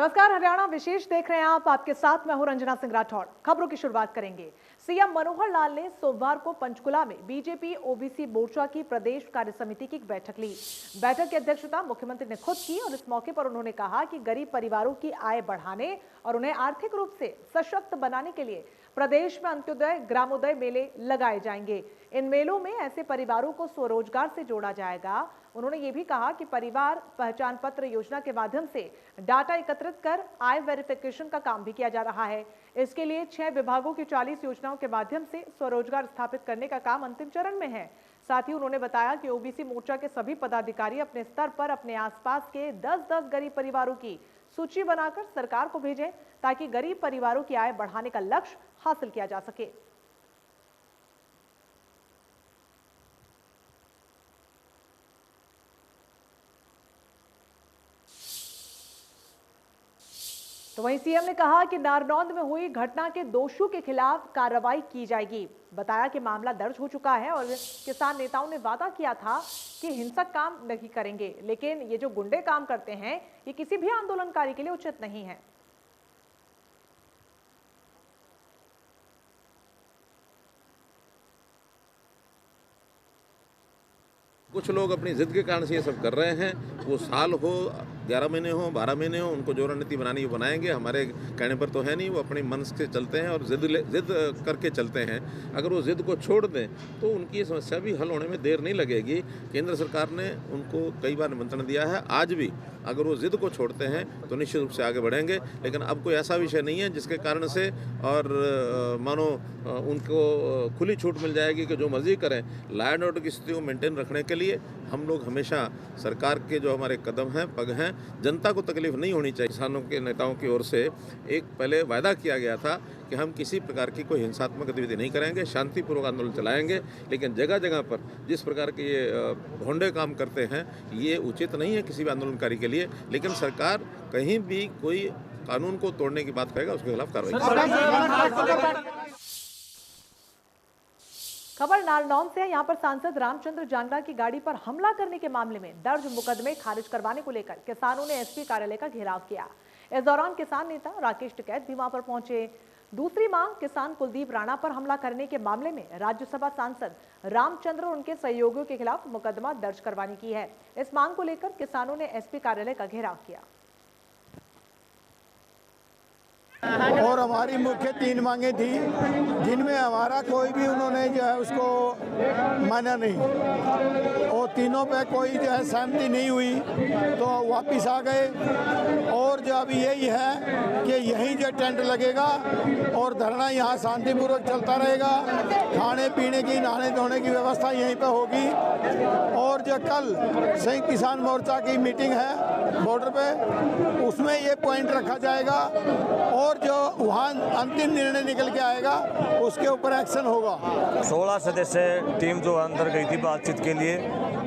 नमस्कार, हरियाणा विशेष देख रहे हैं आप। आपके साथ मैं हूं रंजना सिंह राठौड़। खबरों की शुरुआत करेंगे। सीएम मनोहर लाल ने सोमवार को पंचकुला में बीजेपी ओबीसी मोर्चा की प्रदेश कार्य समिति की बैठक ली। बैठक की अध्यक्षता मुख्यमंत्री ने खुद की और इस मौके पर उन्होंने कहा कि गरीब परिवारों की आय बढ़ाने और उन्हें आर्थिक रूप से सशक्त बनाने के लिए प्रदेश में अंत्योदय ग्रामोदय मेले लगाए जाएंगे। इन मेलों में ऐसे परिवारों को स्वरोजगार से जोड़ा जाएगा। उन्होंने ये भी कहा कि परिवार पहचान पत्र योजना के माध्यम से डाटा एकत्रित कर आय वेरिफिकेशन का काम भी किया जा रहा है। इसके लिए 6 विभागों की 40 योजनाओं के माध्यम से स्वरोजगार स्थापित करने का काम अंतिम चरण में है। साथ ही उन्होंने बताया कि ओबीसी मोर्चा के सभी पदाधिकारी अपने स्तर पर अपने आसपास के 10-10 गरीब परिवारों की सूची बनाकर सरकार को भेजें ताकि गरीब परिवारों की आय बढ़ाने का लक्ष्य हासिल किया जा सके। तो वहीं सीएम ने कहा कि नारनौंद में हुई घटना के दोषियों के खिलाफ कार्रवाई की जाएगी। बताया कि मामला दर्ज हो चुका है और किसान नेताओं ने वादा किया था कि हिंसक काम नहीं करेंगे, लेकिन ये जो गुंडे काम करते हैं ये किसी भी आंदोलनकारी के लिए उचित नहीं है। कुछ लोग अपनी जिद के कारण से ये सब कर रहे हैं। वो साल हो, 11 महीने हो, 12 महीने हो, उनको जो रणनीति बनानी है वो बनाएंगे। हमारे कहने पर तो है नहीं, वो अपनी मन से चलते हैं और जिद करके चलते हैं। अगर वो जिद को छोड़ दें तो उनकी ये समस्या भी हल होने में देर नहीं लगेगी। केंद्र सरकार ने उनको कई बार निमंत्रण दिया है। आज भी अगर वो जिद को छोड़ते हैं तो निश्चित रूप से आगे बढ़ेंगे। लेकिन अब कोई ऐसा विषय नहीं है जिसके कारण से और मानो उनको खुली छूट मिल जाएगी कि जो मर्जी करें। लॉ एंड ऑर्डर की स्थिति को मेंटेन रखने के लिए हम लोग हमेशा सरकार के जो हमारे कदम हैं, पग हैं, जनता को तकलीफ नहीं होनी चाहिए। किसानों के नेताओं की ओर से एक पहले वायदा किया गया था कि हम किसी प्रकार की कोई हिंसात्मक गतिविधि नहीं करेंगे, शांतिपूर्वक आंदोलन चलाएंगे। लेकिन जगह जगह पर जिस प्रकार के ये भोंडे काम करते हैं ये उचित नहीं है किसी भी आंदोलनकारी के लिए। लेकिन सरकार कहीं भी कोई कानून को तोड़ने की बात करेगा उसके खिलाफ कार्रवाई करेगी। खबर नारनौंद से है। यहाँ पर सांसद रामचंद्र जांगड़ा की गाड़ी पर हमला करने के मामले में दर्ज मुकदमे खारिज करवाने को लेकर किसानों ने एसपी कार्यालय का घेराव किया। इस दौरान किसान नेता राकेश टिकैत भी वहां पर पहुंचे। दूसरी मांग, किसान कुलदीप राणा पर हमला करने के मामले में राज्यसभा सांसद रामचंद्र और उनके सहयोगियों के खिलाफ मुकदमा दर्ज करवाने की है। इस मांग को लेकर किसानों ने एसपी कार्यालय का घेराव किया। और हमारी मुख्य 3 मांगे थी जिनमें हमारा कोई भी उन्होंने जो है उसको माना नहीं और तीनों पे कोई जो है सहमति नहीं हुई तो वापस आ गए। और जो अभी यही है कि यहीं जो टेंट लगेगा और धरना यहाँ शांतिपूर्वक चलता रहेगा। खाने पीने की, नहाने धोने की व्यवस्था यहीं पे होगी। और जो कल संयुक्त किसान मोर्चा की मीटिंग है बॉर्डर पे, उसमें ये पॉइंट रखा जाएगा और जो वहाँ अंतिम निर्णय निकल के आएगा उसके ऊपर एक्शन होगा। 16 सदस्य टीम जो अंदर गई थी बातचीत के लिए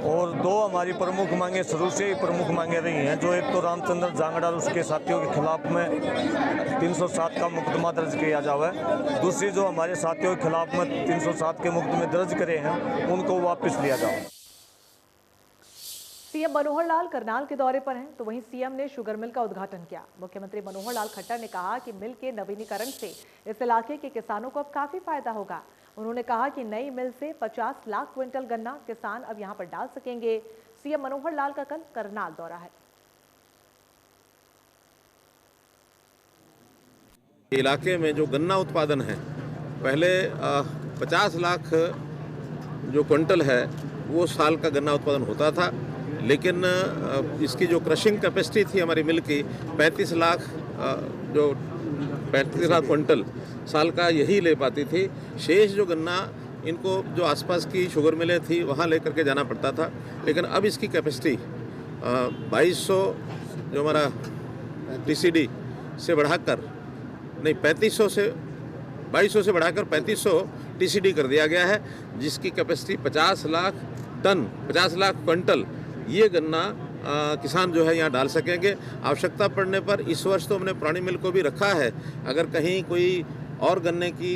और 2 हमारी प्रमुख मांगे शुरू से ही प्रमुख मांगे रही हैं। जो एक तो रामचंद्र जांगड़ा और उसके साथियों के खिलाफ में 307 का मुकदमा दर्ज किया जावे। दूसरी जो हमारे साथियों के खिलाफ में 307 के मुकदमे दर्ज करे हैं उनको वापस लिया जाए। सीएम मनोहर लाल करनाल के दौरे पर हैं, तो वहीं सीएम ने शुगर मिल का उद्घाटन किया। मुख्यमंत्री मनोहर लाल खट्टर ने कहा कि मिल के नवीनीकरण से इस इलाके के किसानों को अब काफी फायदा होगा। उन्होंने कहा कि नई मिल से 50 लाख क्विंटल गन्ना किसान अब यहां पर डाल सकेंगे। सीएम मनोहर लाल का कल करनाल दौरा है। इलाके में जो गन्ना उत्पादन है, पहले 50 लाख जो क्विंटल है वो साल का गन्ना उत्पादन होता था। लेकिन इसकी जो क्रशिंग कैपेसिटी थी हमारी मिल की 35 लाख क्विंटल साल का यही ले पाती थी। शेष जो गन्ना इनको जो आसपास की शुगर मिलें थी वहाँ ले करके जाना पड़ता था। लेकिन अब इसकी कैपेसिटी 2200 जो हमारा टीसीडी से बढ़ाकर नहीं 3500 से 2200 से बढ़ाकर 3500 टीसीडी कर दिया गया है, जिसकी capacity 50 lakh ton 50 lakh quintal ये गन्ना किसान जो है यहाँ डाल सकेंगे। आवश्यकता पड़ने पर इस वर्ष तो हमने पुरानी मिल को भी रखा है। अगर कहीं कोई और गन्ने की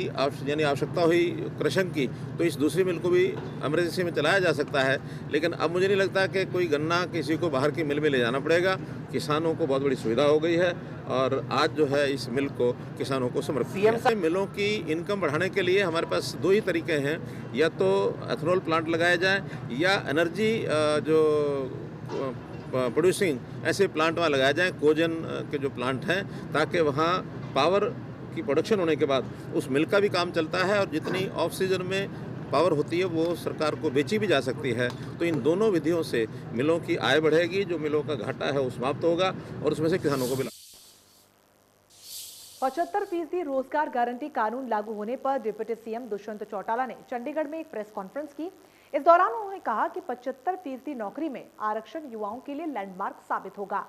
यानी आवश्यकता हुई क्रशिंग की, तो इस दूसरी मिल को भी इमरजेंसी में चलाया जा सकता है। लेकिन अब मुझे नहीं लगता कि कोई गन्ना किसी को बाहर की मिल में ले जाना पड़ेगा। किसानों को बहुत बड़ी सुविधा हो गई है और आज जो है इस मिल को किसानों को समर्पित किया है। मिलों की इनकम बढ़ाने के लिए हमारे पास दो ही तरीके हैं, या तो एथेनॉल प्लांट लगाया जाए या एनर्जी जो प्रोड्यूसिंग ऐसे प्लांट वहाँ लगाया जाए, कोजन के जो प्लांट हैं, ताकि वहाँ पावर की प्रोडक्शन होने के बाद उस मिल का भी काम चलता है और जितनी ऑफ सीजन में पावर होती है वो सरकार को बेची भी जा सकती है। तो इन दोनों विधियों से मिलों की आय बढ़ेगी, जो मिलों का घाटा है वो समाप्त होगा और उसमें से किसानों को भी 75% रोजगार गारंटी कानून लागू होने पर डिप्टी सीएम दुष्यंत चौटाला ने चंडीगढ़ में एक प्रेस कॉन्फ्रेंस की। इस दौरान उन्होंने कहा कि 75% नौकरी में आरक्षण युवाओं के लिए लैंडमार्क साबित होगा।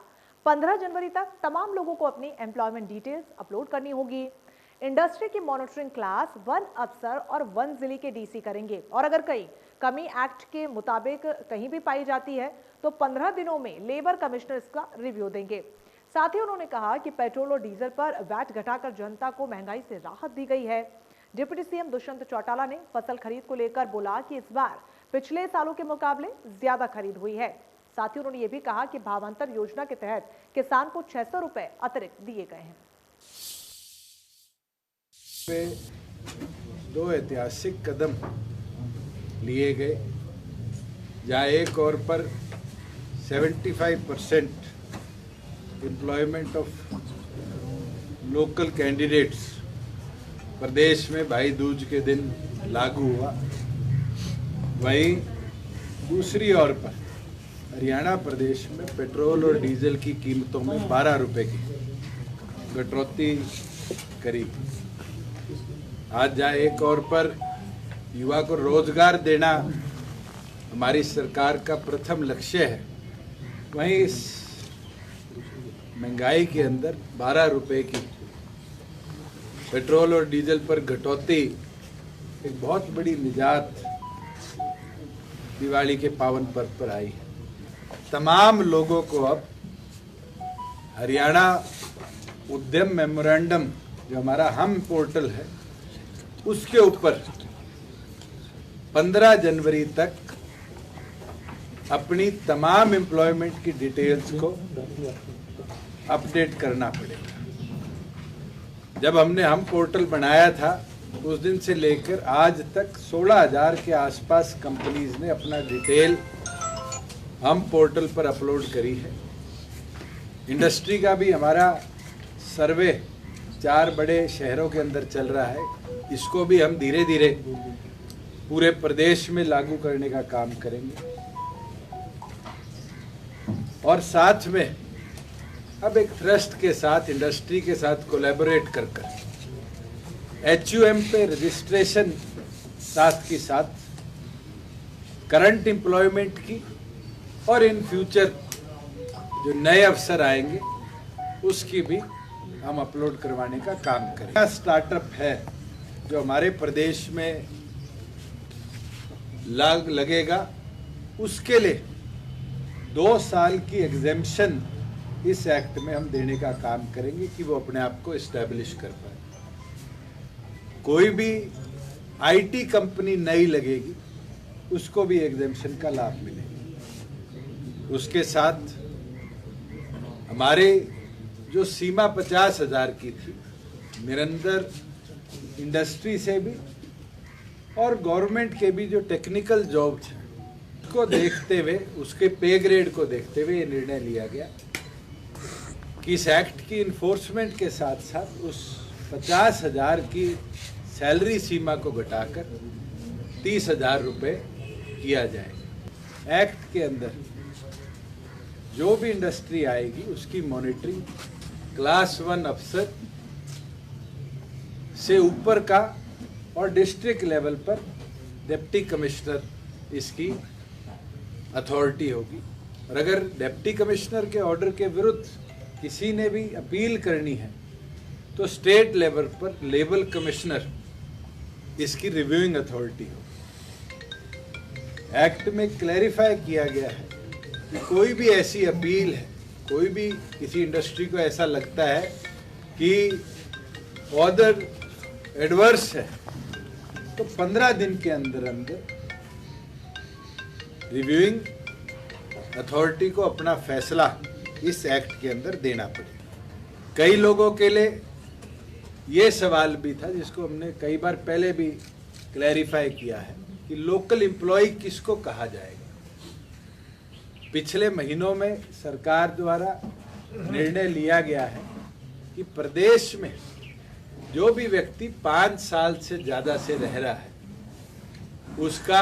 15 जनवरी तक तमाम लोगों को अपनी एम्प्लॉयमेंट डिटेल्स अपलोड करनी होगी। इंडस्ट्री की मॉनिटरिंग क्लास 1 अफसर और 1 जिले के डीसी करेंगे और अगर कहीं कमी एक्ट के मुताबिक कहीं भी पाई जाती है तो 15 दिनों में लेबर कमिश्नर इसका रिव्यू देंगे। साथ ही उन्होंने कहा कि पेट्रोल और डीजल पर वैट घटाकर जनता को महंगाई से राहत दी गई है। डिप्टी सीएम दुष्यंत चौटाला ने फसल खरीद को लेकर बोला कि इस बार पिछले सालों के मुकाबले ज्यादा खरीद हुई है। साथ ही उन्होंने ये भी कहा कि भावांतर योजना के तहत किसान को 600 रुपए अतिरिक्त दिए गए हैं। दो ऐतिहासिक कदम लिए गए, जहाँ एक और पर 75% एम्प्लॉयमेंट ऑफ लोकल कैंडिडेट्स प्रदेश में भाई दूज के दिन लागू हुआ, वहीं दूसरी ओर पर हरियाणा प्रदेश में पेट्रोल और डीजल की कीमतों में 12 रुपए की कटौती करी। आज जहाँ एक और पर युवा को रोजगार देना हमारी सरकार का प्रथम लक्ष्य है, वहीं इस महंगाई के अंदर 12 रुपए की पेट्रोल और डीजल पर कटौती एक बहुत बड़ी निजात दिवाली के पावन पर्व पर आई है। तमाम लोगों को अब हरियाणा उद्यम मेमोरेंडम जो हमारा हम पोर्टल है उसके ऊपर 15 जनवरी तक अपनी तमाम एम्प्लॉयमेंट की डिटेल्स को अपडेट करना पड़ेगा। जब हमने हम पोर्टल बनाया था उस दिन से लेकर आज तक 16,000 के आसपास कंपनीज ने अपना डिटेल हम पोर्टल पर अपलोड करी है। इंडस्ट्री का भी हमारा सर्वे 4 बड़े शहरों के अंदर चल रहा है, इसको भी हम धीरे धीरे पूरे प्रदेश में लागू करने का काम करेंगे। और साथ में अब एक ट्रस्ट के साथ, इंडस्ट्री के साथ कोलैबोरेट कर HUM पे रजिस्ट्रेशन साथ की साथ करंट एम्प्लॉयमेंट की और इन फ्यूचर जो नए अवसर आएंगे उसकी भी हम अपलोड करवाने का काम करेंगे। स्टार्टअप है जो हमारे प्रदेश में लगेगा, उसके लिए 2 साल की एग्जेम्पशन इस एक्ट में हम देने का काम करेंगे कि वो अपने आप को एस्टेब्लिश कर पाए। कोई भी IT कंपनी नई लगेगी उसको भी एग्जेम्पशन का लाभ मिलेगा। उसके साथ हमारे जो सीमा 50,000 की थी, निरंतर इंडस्ट्री से भी और गवर्नमेंट के भी जो टेक्निकल जॉब थे उसको देखते हुए, उसके पे ग्रेड को देखते हुए ये निर्णय लिया गया कि इस एक्ट की इन्फोर्समेंट के साथ साथ उस 50,000 की सैलरी सीमा को घटाकर 30,000 रुपये किया जाएगा। एक्ट के अंदर जो भी इंडस्ट्री आएगी उसकी मॉनिटरिंग क्लास 1 अफसर से ऊपर का और डिस्ट्रिक्ट लेवल पर डिप्टी कमिश्नर इसकी अथॉरिटी होगी। और अगर डिप्टी कमिश्नर के ऑर्डर के विरुद्ध किसी ने भी अपील करनी है तो स्टेट लेवल पर लेबर कमिश्नर इसकी रिव्यूइंग अथॉरिटी होगी। एक्ट में क्लैरिफाई किया गया है कि कोई भी ऐसी अपील है, कोई भी किसी इंडस्ट्री को ऐसा लगता है कि अदर एडवर्स है तो 15 दिन के अंदर अंदर रिव्यूइंग अथॉरिटी को अपना फैसला इस एक्ट के अंदर देना पड़ेगा। कई लोगों के लिए ये सवाल भी था जिसको हमने कई बार पहले भी क्लैरिफाई किया है कि लोकल एम्प्लॉय किसको कहा जाएगा। पिछले महीनों में सरकार द्वारा निर्णय लिया गया है कि प्रदेश में जो भी व्यक्ति 5 साल से ज्यादा से रह रहा है उसका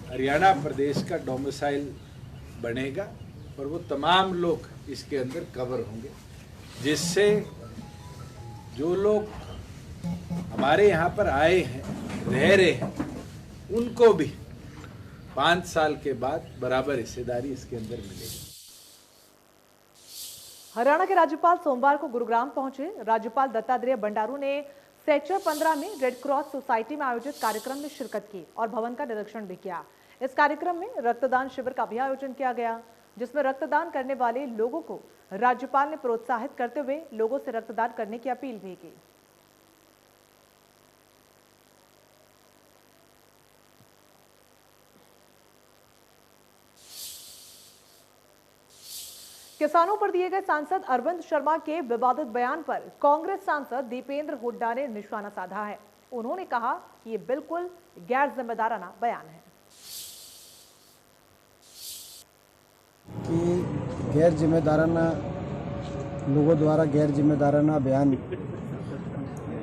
हरियाणा प्रदेश का डोमिसाइल बनेगा और वो तमाम लोग इसके अंदर कवर होंगे, जिससे जो लोग हमारे यहाँ पर आए हैं रह रहे हैं उनको भी 5 साल के बाद बराबर हिस्सेदारी इसके अंदर मिलेगी। हरियाणा के राज्यपाल सोमवार को गुरुग्राम पहुंचे। राज्यपाल दत्तात्रेय बंडारू ने सेक्टर 15 में रेड क्रॉस सोसाइटी में आयोजित कार्यक्रम में शिरकत की और भवन का निरीक्षण भी किया। इस कार्यक्रम में रक्तदान शिविर का भी आयोजन किया गया, जिसमें रक्तदान करने वाले लोगों को राज्यपाल ने प्रोत्साहित करते हुए लोगों से रक्तदान करने की अपील भी की। किसानों पर दिए गए सांसद अरविंद शर्मा के विवादित बयान पर कांग्रेस सांसद दीपेंद्र हुड्डा ने निशाना साधा है। उन्होंने कहा कि ये बिल्कुल गैर जिम्मेदाराना बयान है। कि गैर जिम्मेदाराना लोगों द्वारा गैर जिम्मेदाराना बयान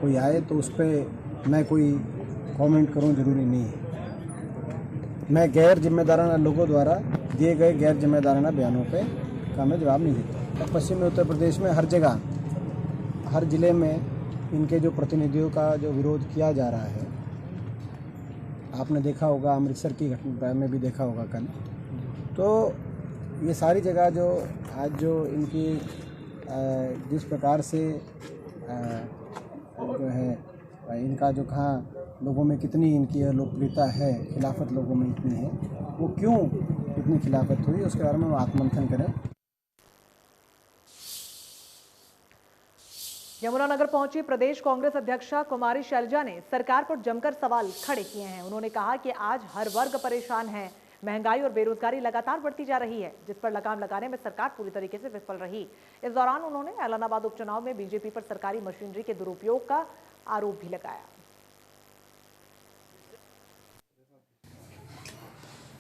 कोई आए तो उस पर मैं कोई कमेंट करूं जरूरी नहीं है। मैं गैर जिम्मेदाराना लोगों द्वारा दिए गए गैर जिम्मेदाराना बयानों पे का मैं जवाब नहीं देता। पश्चिमी उत्तर प्रदेश में हर जगह हर जिले में इनके जो प्रतिनिधियों का जो विरोध किया जा रहा है, आपने देखा होगा अमृतसर की घटना में भी देखा होगा कल। तो ये सारी जगह जो आज जो इनकी जिस प्रकार से जो है इनका जो कहाँ लोगों में कितनी इनकी लोकप्रियता है, खिलाफत लोगों में इतनी है, वो क्यों इतनी खिलाफत हुई उसके बारे में वो आत्ममंथन करें। यमुनानगर पहुंची प्रदेश कांग्रेस अध्यक्षा कुमारी शैलजा ने सरकार पर जमकर सवाल खड़े किए हैं। उन्होंने कहा कि आज हर वर्ग परेशान है, महंगाई और बेरोजगारी लगातार बढ़ती जा रही है, जिस पर लगाम लगाने में सरकार पूरी तरीके से विफल रही। इस दौरान उन्होंने ऐलानाबाद उपचुनाव में बीजेपी पर सरकारी मशीनरी के दुरुपयोग का आरोप भी लगाया।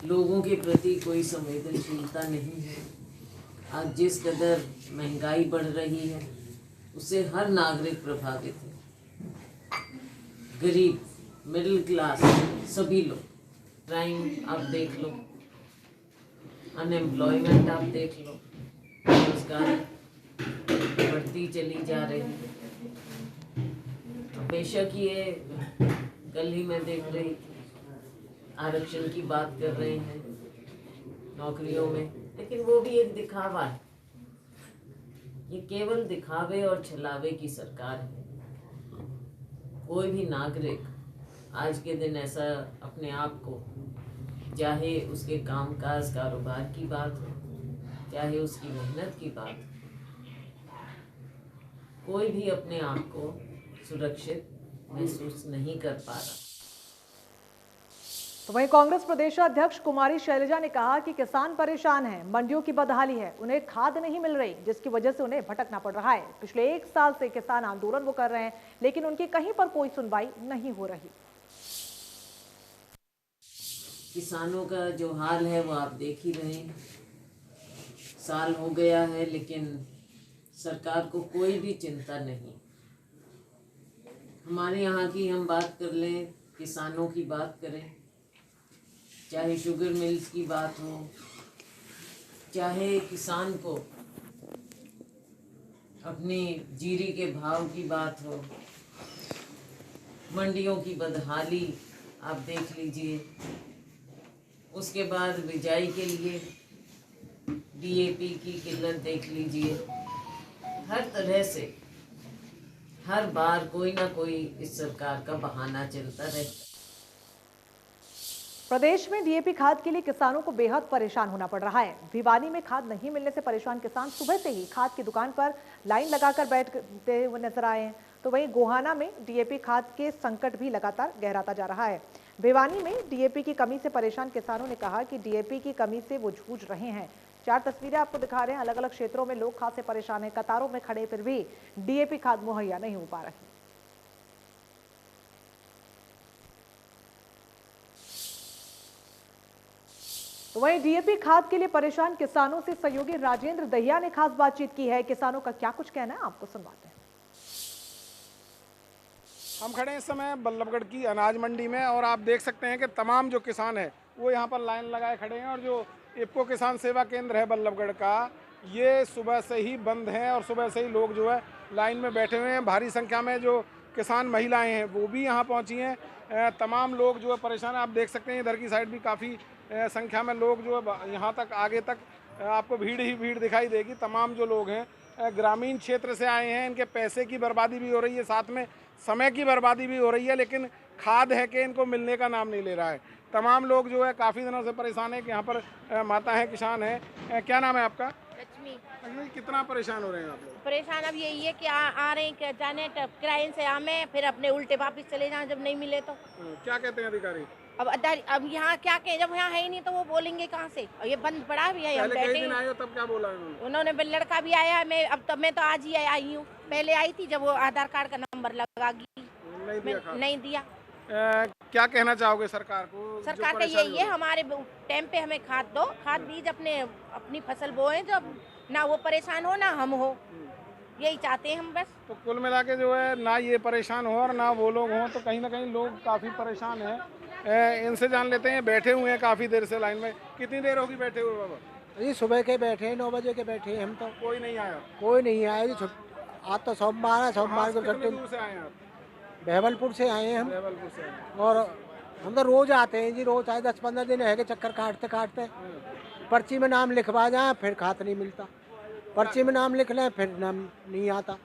लोगों के प्रति कोई संवेदनशीलता नहीं है। आज जिस कदर महंगाई बढ़ रही है उससे हर नागरिक प्रभावित है। गरीब, मिडिल क्लास, सभी लोग। क्राइम आप देख लो, अनएम्प्लॉयमेंट आप देख लो, बेरोजगारी बढ़ती चली जा रही है। बेशक ये कल ही मैं देख रही आरक्षण की बात कर रहे हैं नौकरियों में, लेकिन वो भी एक दिखावा है। ये केवल दिखावे और छलावे की सरकार है। कोई भी नागरिक आज के दिन ऐसा अपने आप को, चाहे उसके कामकाज कारोबार की बात हो, चाहे उसकी मेहनत की बात हो, कोई भी अपने आप को सुरक्षित महसूस नहीं कर पा रहा। तो वहीं कांग्रेस प्रदेश अध्यक्ष कुमारी शैलजा ने कहा कि किसान परेशान हैं, मंडियों की बदहाली है, उन्हें खाद नहीं मिल रही, जिसकी वजह से उन्हें भटकना पड़ रहा है। पिछले 1 साल से किसान आंदोलन वो कर रहे हैं, लेकिन उनकी कहीं पर कोई सुनवाई नहीं हो रही। किसानों का जो हाल है वो आप देख ही रहे हैं। साल हो गया है लेकिन सरकार को कोई भी चिंता नहीं। हमारे यहाँ की हम बात कर लें, किसानों की बात करें, चाहे शुगर मिल्स की बात हो, चाहे किसान को अपनी जीरी के भाव की बात हो, मंडियों की बदहाली आप देख लीजिए, उसके बाद बिजाई के लिए डीएपी की किल्लत देख लीजिए। हर तरह से हर बार कोई ना कोई इस सरकार का बहाना चलता रहता। प्रदेश में डीएपी खाद के लिए किसानों को बेहद परेशान होना पड़ रहा है। भिवानी में खाद नहीं मिलने से परेशान किसान सुबह से ही खाद की दुकान पर लाइन लगाकर बैठते हुए नजर आए हैं। तो वहीं गोहाना में डीएपी खाद के संकट भी लगातार गहराता जा रहा है। भिवानी में डीएपी की कमी से परेशान किसानों ने कहा कि डीएपी की कमी से वो जूझ रहे हैं। 4 तस्वीरें आपको दिखा रहे हैं। अलग अलग क्षेत्रों में लोग खाद से परेशान हैं, कतारों में खड़े, फिर भी डीएपी खाद मुहैया नहीं हो पा रही। तो वहीं डीएपी खाद के लिए परेशान किसानों से सहयोगी राजेंद्र दहिया ने खास बातचीत की है। किसानों का क्या कुछ कहना है, आपको सुनवाते हैं। हम खड़े हैं इस समय बल्लभगढ़ की अनाज मंडी में और आप देख सकते हैं कि तमाम जो किसान है वो यहाँ पर लाइन लगाए खड़े हैं। और जो इफ्को किसान सेवा केंद्र है बल्लभगढ़ का, ये सुबह से ही बंद है और सुबह से ही लोग जो है लाइन में बैठे हुए हैं। भारी संख्या में जो किसान महिलाएं हैं वो भी यहाँ पहुँची हैं। तमाम लोग जो है परेशान, आप देख सकते हैं इधर की साइड भी काफ़ी संख्या में लोग जो है यहाँ तक आगे तक आपको भीड़ ही भीड़ दिखाई देगी। तमाम जो लोग हैं ग्रामीण क्षेत्र से आए हैं, इनके पैसे की बर्बादी भी हो रही है, साथ में समय की बर्बादी भी हो रही है, लेकिन खाद है कि इनको मिलने का नाम नहीं ले रहा है। तमाम लोग जो है काफ़ी दिनों से परेशान है कि यहाँ पर माता है, किसान है। क्या नाम है आपका? लक्ष्मी। कितना परेशान हो रहे हैं आप लोग? परेशान अब यही है कि आ रहे हैं जाने किराए से आमे, फिर अपने उल्टे वापस चले जाएं जब नहीं मिले तो। क्या कहते हैं अधिकारी? अब यहाँ क्या कहें, जब यहाँ है ही नहीं तो वो बोलेंगे कहाँ से। और ये बंद पड़ा भी है, हम पहले कई बैठे दिन हैं। आए हो तब क्या बोला उन्होंने लड़का भी आया है, मैं तो आज ही आई हूँ। पहले आई थी जब वो आधार कार्ड का नंबर लगा नहीं दिया। क्या कहना चाहोगे सरकार को? सरकार का यही है, हमारे टाइम पे हमें खाद दो, खाद बीज अपनी फसल बोए, जब ना वो परेशान हो ना हम हो, यही चाहते हैं हम बस। तो कुल मिला के जो है ना ये परेशान हो और ना वो लोग हों, तो कहीं ना कहीं लोग काफ़ी परेशान हैं। इनसे जान लेते हैं, बैठे हुए हैं काफ़ी देर से लाइन में। कितनी देर होगी बैठे हुए बाबा? ये सुबह के बैठे हैं, 9 बजे के बैठे हैं हम तो। कोई नहीं आया? कोई नहीं आया जी। आज तो सोमवार है, सोमवार को कितने दूर से आए हैं आप? बहवलपुर से आए हैं हम। बहवलपुर से आए। और हम तो रोज आते हैं जी, रोज आए 10-15 दिन है कि चक्कर काटते काटते पर्ची में नाम लिखवा जाए, फिर खाद नहीं मिलता। पर्ची में नाम लिख लें, फिर नाम नहीं आता।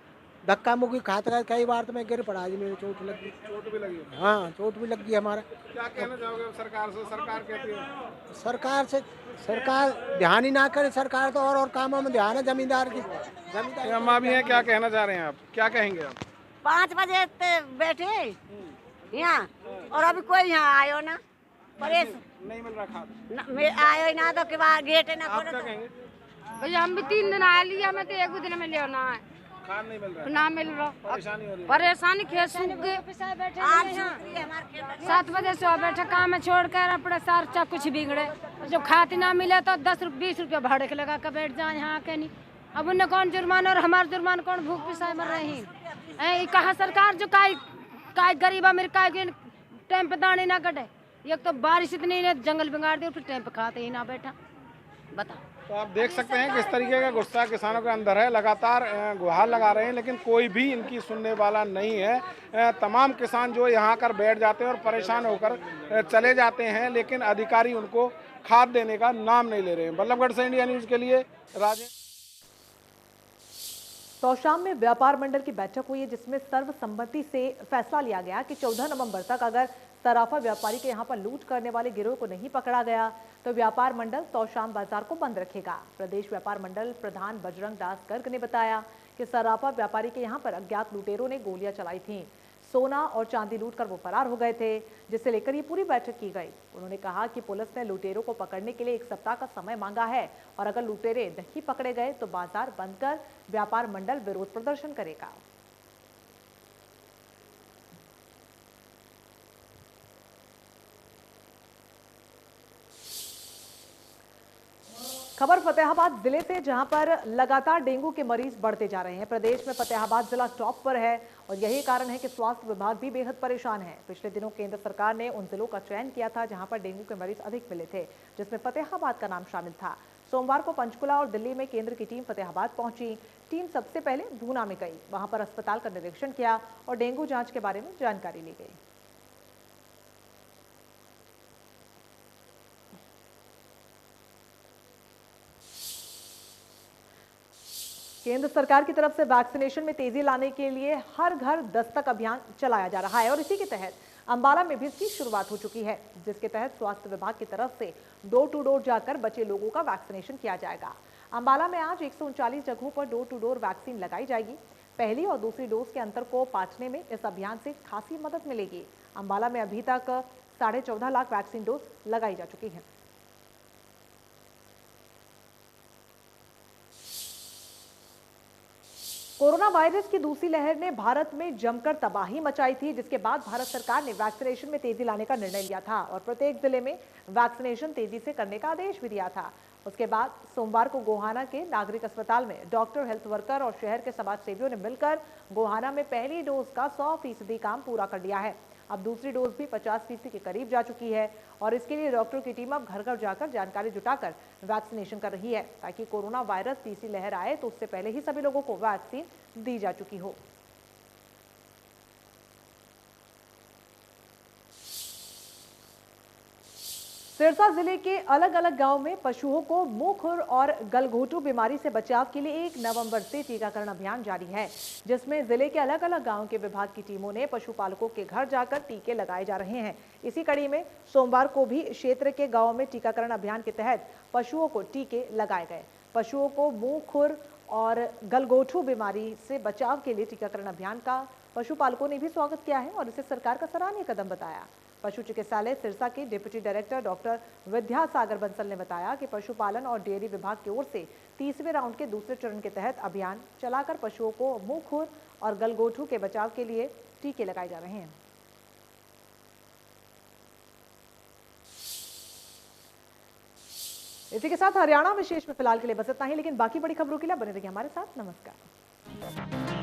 धक्का मुक्की खाते का कई बार तो मैं गिर पड़ा जी, मेरी चोट लग गई। चोट भी लगी? हाँ, चोट भी लग गई हमारा। क्या कहना चाहोगे सरकार से? सरकार कहती है सरकार ध्यान ही ना करे। सरकार तो और कामों में ध्यान है, जमींदार की। अम्मा भी हैं, क्या कहना चाह रहे हैं आप? क्या कहेंगे आप? 5 बजे बैठे यहाँ और अभी कोई यहाँ आयो ना, नहीं मिल रहा खाद। आयो ना तो के बाद गेट ना आप क्या कहेंगे? भैया हम भी 3 दिन आए लिया, मैं तो 1 दिन में लेना है, खाद नहीं मिल रहा है। ना मिल रहा। परेशानी हो रही है? परेशानी खेत सूख गए। 7 बजे से बैठे काम में छोड़ कर अपने सार चा कुछ बिगड़े। जब खाती ना मिले तो 10-20 रुपया भाड़े के लगा कर बैठ जाए यहाँ के नहीं। अब उन्हें कौन जुर्माना और हमारे जुर्माना कौन भूख पिसाए मर रहे हैं। कहा सरकार जो काय गरीब अमीर काय के टाइम पे दाने ना कटे। एक तो बारिश इतनी ने जंगल बिगाड़ दी, फिर टाइम पे खाते ही ना बैठा, बता। तो आप देख सकते हैं किस तरीके का गुस्सा किसानों के अंदर है। लगातार गुहार लगा रहे हैं, लेकिन कोई भी इनकी सुनने वाला नहीं है। तमाम किसान जो यहाँ आकर बैठ जाते हैं और परेशान होकर चले जाते हैं, लेकिन अधिकारी उनको खाद देने का नाम नहीं ले रहे हैं। बल्लभगढ़ से इंडिया न्यूज़ के लिए राजेश। तौशाम में व्यापार मंडल की बैठक हुई है, जिसमें सर्वसम्मति से फैसला लिया गया कि 14 नवंबर तक अगर सराफा व्यापारी के यहां पर लूट करने वाले गिरोह को नहीं पकड़ा गया तो व्यापार मंडल तौशाम बाजार को बंद रखेगा। प्रदेश व्यापार मंडल प्रधान बजरंग दास गर्ग ने बताया कि सराफा व्यापारी के यहां पर अज्ञात लुटेरों ने गोलियां चलाई थीं। सोना और चांदी लूट कर वो फरार हो गए थे, जिसे लेकर ये पूरी बैठक की गई। उन्होंने कहा कि पुलिस ने लुटेरों को पकड़ने के लिए 1 सप्ताह का समय मांगा है और अगर लुटेरे नहीं पकड़े गए तो बाजार बंद कर व्यापार मंडल विरोध प्रदर्शन करेगा। खबर फतेहाबाद जिले से, जहां पर लगातार डेंगू के मरीज बढ़ते जा रहे हैं। प्रदेश में फतेहाबाद जिला टॉप पर है और यही कारण है कि स्वास्थ्य विभाग भी बेहद परेशान है। पिछले दिनों केंद्र सरकार ने उन जिलों का चयन किया था जहां पर डेंगू के मरीज अधिक मिले थे, जिसमें फतेहाबाद का नाम शामिल था। सोमवार को पंचकुला और दिल्ली में केंद्र की टीम फतेहाबाद पहुंची। टीम सबसे पहले भूना में गई, वहां पर अस्पताल का निरीक्षण किया और डेंगू जांच के बारे में जानकारी ली गई। केंद्र सरकार की तरफ से वैक्सीनेशन में तेजी लाने के लिए हर घर दस्तक अभियान चलाया जा रहा है और इसी के तहत अंबाला में भी इसकी शुरुआत हो चुकी है, जिसके तहत स्वास्थ्य विभाग की तरफ से डोर टू डोर जाकर बचे लोगों का वैक्सीनेशन किया जाएगा। अंबाला में आज 139 जगहों पर डोर टू डोर वैक्सीन लगाई जाएगी। पहली और दूसरी डोज के अंतर को पाटने में इस अभियान से खासी मदद मिलेगी। अंबाला में अभी तक 14.5 लाख वैक्सीन डोज लगाई जा चुकी है। कोरोना वायरस की दूसरी लहर ने भारत में जमकर तबाही मचाई थी, जिसके बाद भारत सरकार ने वैक्सीनेशन में तेजी लाने का निर्णय लिया था और प्रत्येक जिले में वैक्सीनेशन तेजी से करने का आदेश भी दिया था। उसके बाद सोमवार को गोहाना के नागरिक अस्पताल में डॉक्टर, हेल्थ वर्कर और शहर के समाज सेवियों ने मिलकर गोहाना में पहली डोज का 100% काम पूरा कर लिया है। अब दूसरी डोज भी 50% के करीब जा चुकी है और इसके लिए डॉक्टरों की टीम अब घर घर जाकर जानकारी जुटाकर वैक्सीनेशन कर रही है, ताकि कोरोना वायरस तीसरी लहर आए तो उससे पहले ही सभी लोगों को वैक्सीन दी जा चुकी हो। सिरसा जिले के अलग अलग गांव में पशुओं को मुंह खुर और गलघोटू बीमारी से बचाव के लिए 1 नवंबर से टीकाकरण अभियान जारी है, जिसमें जिले के अलग अलग गांव के विभाग की टीमों ने पशुपालकों के घर जाकर टीके लगाए जा रहे हैं। इसी कड़ी में सोमवार को भी क्षेत्र के गाँव में टीकाकरण अभियान के तहत पशुओं को टीके लगाए गए। पशुओं को मुंह खुर और गलघोटू बीमारी से बचाव के लिए टीकाकरण अभियान का पशुपालकों ने भी स्वागत किया है और इसे सरकार का सराहनीय कदम बताया। पशु चिकित्सालय सिरसा के deputy director doctor Vidyasagar Bansal ने बताया कि पशुपालन और डेयरी विभाग की ओर से तीसरे राउंड के दूसरे चरण के तहत अभियान चलाकर पशुओं को मुंह खुर और गलघोटू के बचाव के लिए टीके लगाए जा रहे हैं। इसी के साथ हरियाणा विशेष में फिलहाल के लिए बस इतना ही, लेकिन बाकी बड़ी खबरों के लिए बने रहिए हमारे साथ। नमस्कार।